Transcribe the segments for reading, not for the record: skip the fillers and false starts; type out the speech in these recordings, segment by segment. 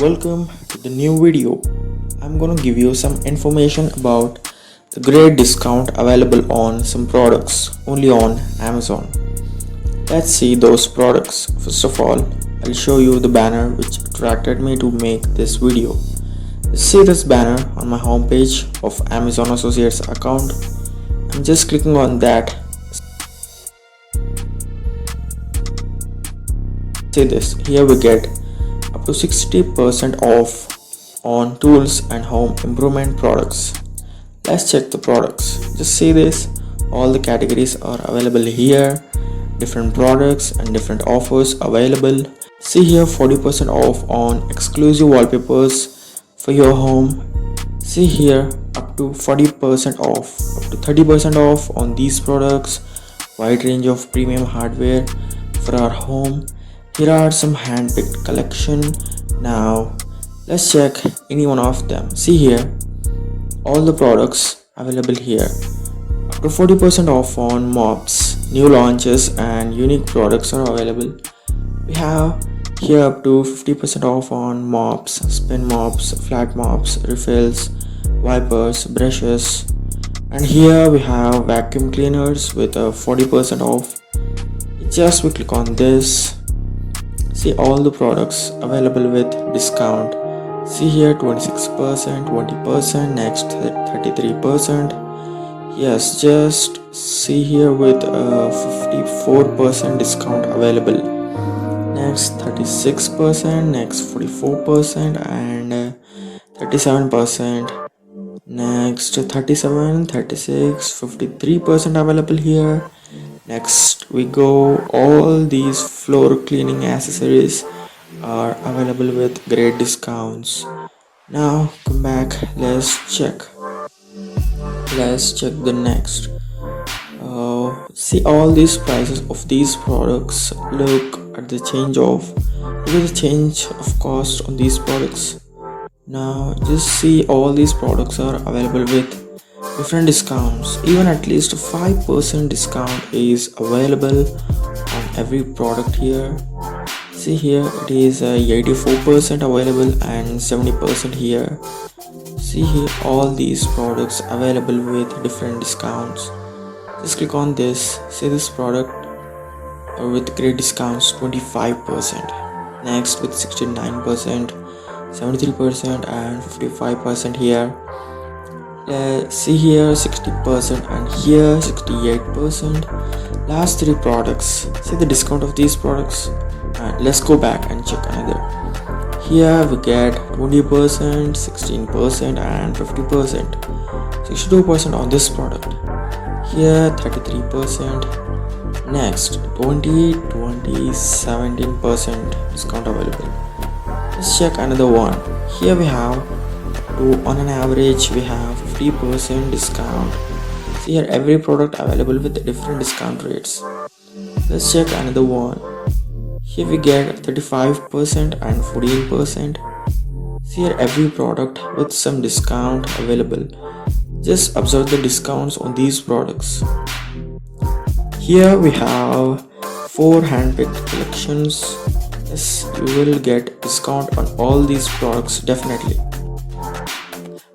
Welcome to the new video. I'm gonna give you some information about the great discount available on some products only on Amazon. Let's see those products. First of all, I'll show you the banner which attracted me to make this video. See this banner on my homepage of Amazon Associates account. I'm just clicking on that. See this, here we get up to 60% off on tools and home improvement products. Let's check the products. Just see this, all the categories are available here, different products and different offers available. See here, 40% off on exclusive wallpapers for your home. See here, up to 40% off, up to 30% off on these products. Wide range of premium hardware for our home. Here are some hand-picked collection. Now let's check any one of them. See here, all the products available here. Up to 40% off on mops. New launches and unique products are available. We have here up to 50% off on mops, spin mops, flat mops, refills, wipers, brushes. And here we have vacuum cleaners with a 40% off. Just we click on this. See all the products available with discount. See here, 26%, 20%, next 33%. Yes, just see here with a 54% discount available. Next 36%, next 44% and 37%. Next 37, 36, 53% available here. Next we go, all these floor cleaning accessories are available with great discounts. Now come back, let's check the next. See all these prices of these products. Look at the change of cost on these products. Now just see, all these products are available with different discounts. Even at least 5% discount is available on every product here. See here, it is 84% available and 70% here. See here, all these products available with different discounts. Just click on this. See this product with great discounts, 25%. Next with 69%, 73% and 55% here. See here, 60% and here 68%. Last three products, see the discount of these products. And let's go back and check another. Here we get 20%, 16% and 50%. 62% on this product. Here 33%. Next 20, 17% discount available. Let's check another one. Here we have on an average we have 50% discount. See here, every product available with different discount rates. Let's check another one. Here we get 35% and 14%. See here, every product with some discount available. Just observe the discounts on these products. Here we have 4 hand-picked collections. Yes, you will get discount on all these products definitely.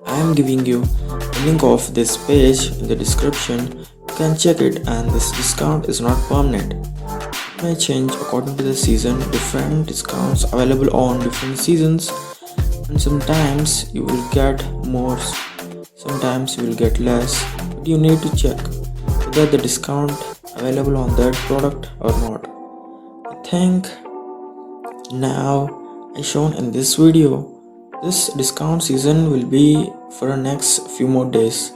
I am giving you a link of this page in the description. You can check it, and this discount is not permanent. It may change according to the season. Different discounts available on different seasons, and sometimes you will get more, sometimes you will get less, but you need to check whether the discount available on that product or not. I think now I shown in this video. This discount season will be for the next few more days.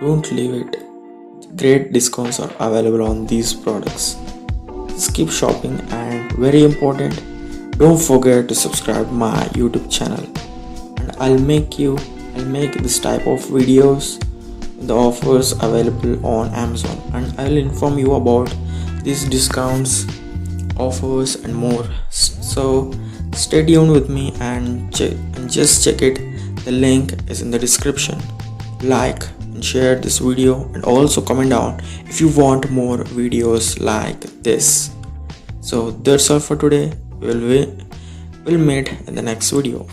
Don't leave it. Great discounts are available on these products. Just keep shopping, and very important, don't forget to subscribe my YouTube channel. And I'll make this type of videos, the offers available on Amazon, and I'll inform you about these discounts, offers and more. So stay tuned with me and just check it. The link is in the description. Like and share this video, and also comment down if you want more videos like this. So that's all for today. We'll meet in the next video.